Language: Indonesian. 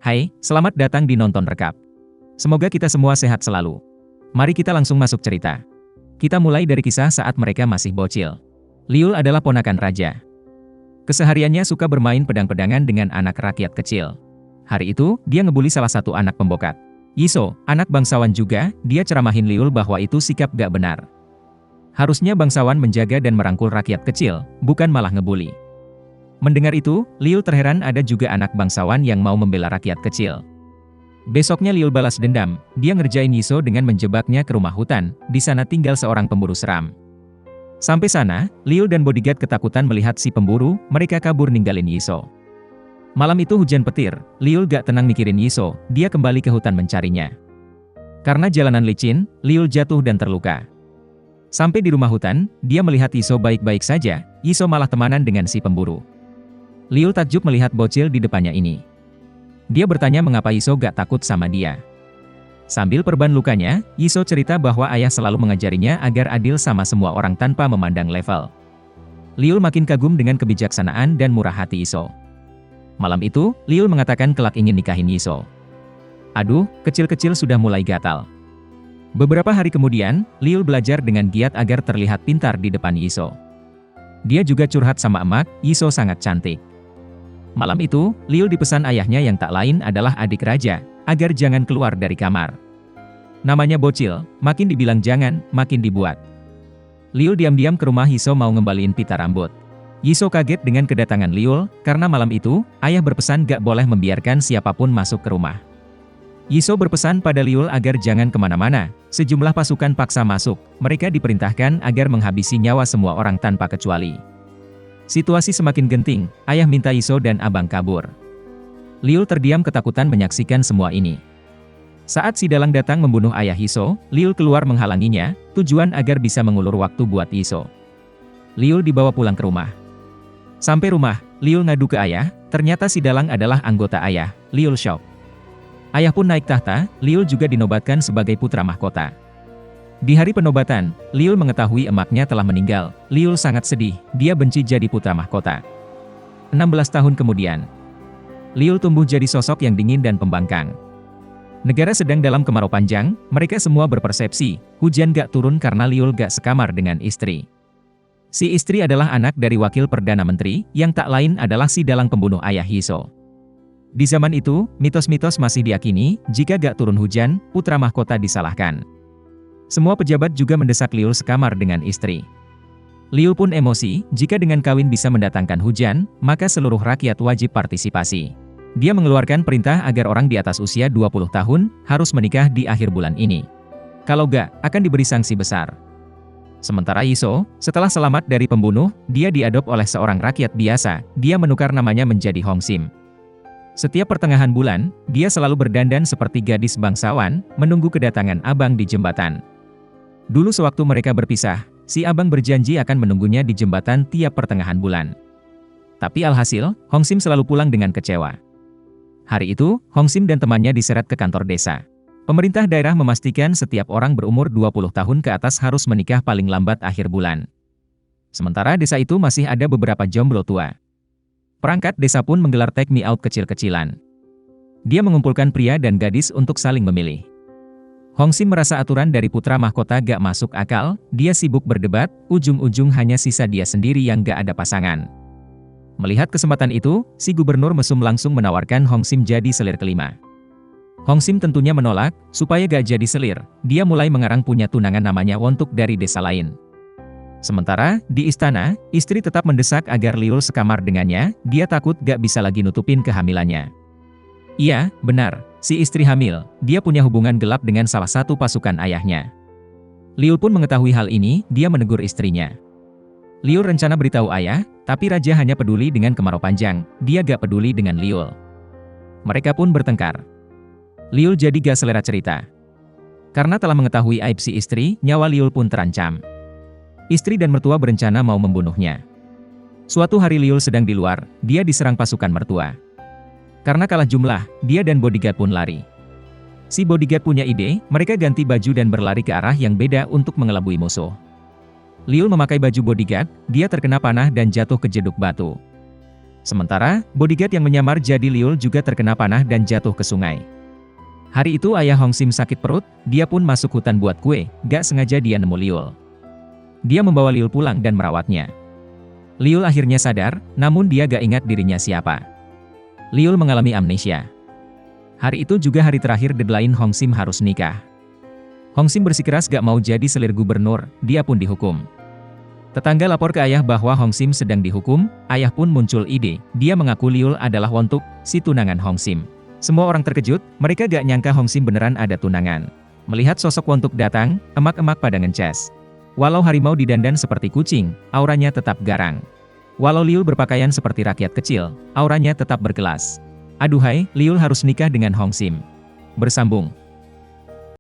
Hai, selamat datang di Nonton Rekap. Semoga kita semua sehat selalu. Mari kita langsung masuk cerita. Kita mulai dari kisah saat mereka masih bocil. Liul adalah ponakan raja. Kesehariannya suka bermain pedang-pedangan dengan anak rakyat kecil. Hari itu, dia ngebully salah satu anak pembokat. Yiso, anak bangsawan juga, dia ceramahin Liul bahwa itu sikap gak benar. Harusnya bangsawan menjaga dan merangkul rakyat kecil, bukan malah ngebully. Mendengar itu, Liul terheran ada juga anak bangsawan yang mau membela rakyat kecil. Besoknya Liul balas dendam, dia ngerjain Yiso dengan menjebaknya ke rumah hutan, di sana tinggal seorang pemburu seram. Sampai sana, Liul dan bodyguard ketakutan melihat si pemburu, mereka kabur ninggalin Yiso. Malam itu hujan petir, Liul gak tenang mikirin Yiso, dia kembali ke hutan mencarinya. Karena jalanan licin, Liul jatuh dan terluka. Sampai di rumah hutan, dia melihat Yiso baik-baik saja, Yiso malah temanan dengan si pemburu. Liul takjub melihat bocil di depannya ini. Dia bertanya mengapa Yiso gak takut sama dia. Sambil perban lukanya, Yiso cerita bahwa ayah selalu mengajarinya agar adil sama semua orang tanpa memandang level. Liul makin kagum dengan kebijaksanaan dan murah hati Yiso. Malam itu, Liul mengatakan kelak ingin nikahin Yiso. Aduh, kecil-kecil sudah mulai gatal. Beberapa hari kemudian, Liul belajar dengan giat agar terlihat pintar di depan Yiso. Dia juga curhat sama emak, Yiso sangat cantik. Malam itu, Liul dipesan ayahnya yang tak lain adalah adik raja, agar jangan keluar dari kamar. Namanya bocil, makin dibilang jangan, makin dibuat. Liul diam-diam ke rumah Yiso mau ngembaliin pita rambut. Yiso kaget dengan kedatangan Liul, karena malam itu, ayah berpesan gak boleh membiarkan siapapun masuk ke rumah. Yiso berpesan pada Liul agar jangan kemana-mana, sejumlah pasukan paksa masuk, mereka diperintahkan agar menghabisi nyawa semua orang tanpa kecuali. Situasi semakin genting, ayah minta Yiso dan abang kabur. Liul terdiam ketakutan menyaksikan semua ini. Saat si dalang datang membunuh ayah Yiso, Liul keluar menghalanginya, tujuan agar bisa mengulur waktu buat Yiso. Liul dibawa pulang ke rumah. Sampai rumah, Liul ngadu ke ayah, ternyata si dalang adalah anggota ayah, Liul shock. Ayah pun naik tahta, Liul juga dinobatkan sebagai putra mahkota. Di hari penobatan, Liul mengetahui emaknya telah meninggal. Liul sangat sedih, dia benci jadi putra mahkota. 16 tahun kemudian, Liul tumbuh jadi sosok yang dingin dan pembangkang. Negara sedang dalam kemarau panjang, mereka semua berpersepsi, hujan gak turun karena Liul gak sekamar dengan istri. Si istri adalah anak dari wakil Perdana Menteri, yang tak lain adalah si dalang pembunuh ayah Yiso. Di zaman itu, mitos-mitos masih diyakini, jika gak turun hujan, putra mahkota disalahkan. Semua pejabat juga mendesak Liul sekamar dengan istri. Liul pun emosi, jika dengan kawin bisa mendatangkan hujan, maka seluruh rakyat wajib partisipasi. Dia mengeluarkan perintah agar orang di atas usia 20 tahun, harus menikah di akhir bulan ini. Kalau gak, akan diberi sanksi besar. Sementara Yiso, setelah selamat dari pembunuh, dia diadop oleh seorang rakyat biasa, dia menukar namanya menjadi Hongsim. Setiap pertengahan bulan, dia selalu berdandan seperti gadis bangsawan, menunggu kedatangan abang di jembatan. Dulu sewaktu mereka berpisah, si abang berjanji akan menunggunya di jembatan tiap pertengahan bulan. Tapi alhasil, Hongsim selalu pulang dengan kecewa. Hari itu, Hongsim dan temannya diseret ke kantor desa. Pemerintah daerah memastikan setiap orang berumur 20 tahun ke atas harus menikah paling lambat akhir bulan. Sementara desa itu masih ada beberapa jomblo tua. Perangkat desa pun menggelar take me out kecil-kecilan. Dia mengumpulkan pria dan gadis untuk saling memilih. Hongsim merasa aturan dari putra mahkota gak masuk akal, dia sibuk berdebat, ujung-ujung hanya sisa dia sendiri yang gak ada pasangan. Melihat kesempatan itu, si gubernur mesum langsung menawarkan Hongsim jadi selir kelima. Hongsim tentunya menolak, supaya gak jadi selir, dia mulai mengarang punya tunangan namanya Wontuk dari desa lain. Sementara, di istana, istri tetap mendesak agar Liul sekamar dengannya, dia takut gak bisa lagi nutupin kehamilannya. Iya, benar, si istri hamil, dia punya hubungan gelap dengan salah satu pasukan ayahnya. Liul pun mengetahui hal ini, dia menegur istrinya. Liul rencana beritahu ayah, tapi raja hanya peduli dengan kemarau panjang, dia gak peduli dengan Liul. Mereka pun bertengkar. Liul jadi gak selera cerita. Karena telah mengetahui aib si istri, nyawa Liul pun terancam. Istri dan mertua berencana mau membunuhnya. Suatu hari Liul sedang di luar, dia diserang pasukan mertua. Karena kalah jumlah, dia dan bodyguard pun lari. Si bodyguard punya ide, mereka ganti baju dan berlari ke arah yang beda untuk mengelabui musuh. Liul memakai baju bodyguard, dia terkena panah dan jatuh ke jeduk batu. Sementara, bodyguard yang menyamar jadi Liul juga terkena panah dan jatuh ke sungai. Hari itu ayah Hong Sim sakit perut, dia pun masuk hutan buat kue, gak sengaja dia nemu Liul. Dia membawa Liul pulang dan merawatnya. Liul akhirnya sadar, namun dia gak ingat dirinya siapa. Liul mengalami amnesia. Hari itu juga hari terakhir deadline Hong Sim harus nikah. Hong Sim bersikeras gak mau jadi selir gubernur, dia pun dihukum. Tetangga lapor ke ayah bahwa Hong Sim sedang dihukum, ayah pun muncul ide, dia mengaku Liul adalah Wontuk, si tunangan Hong Sim. Semua orang terkejut, mereka gak nyangka Hong Sim beneran ada tunangan. Melihat sosok Wontuk datang, emak-emak pada ngeces. Walau harimau didandan seperti kucing, auranya tetap garang. Walau Liul berpakaian seperti rakyat kecil, auranya tetap berkelas. Aduhai, Liul harus nikah dengan Hong Sim. Bersambung.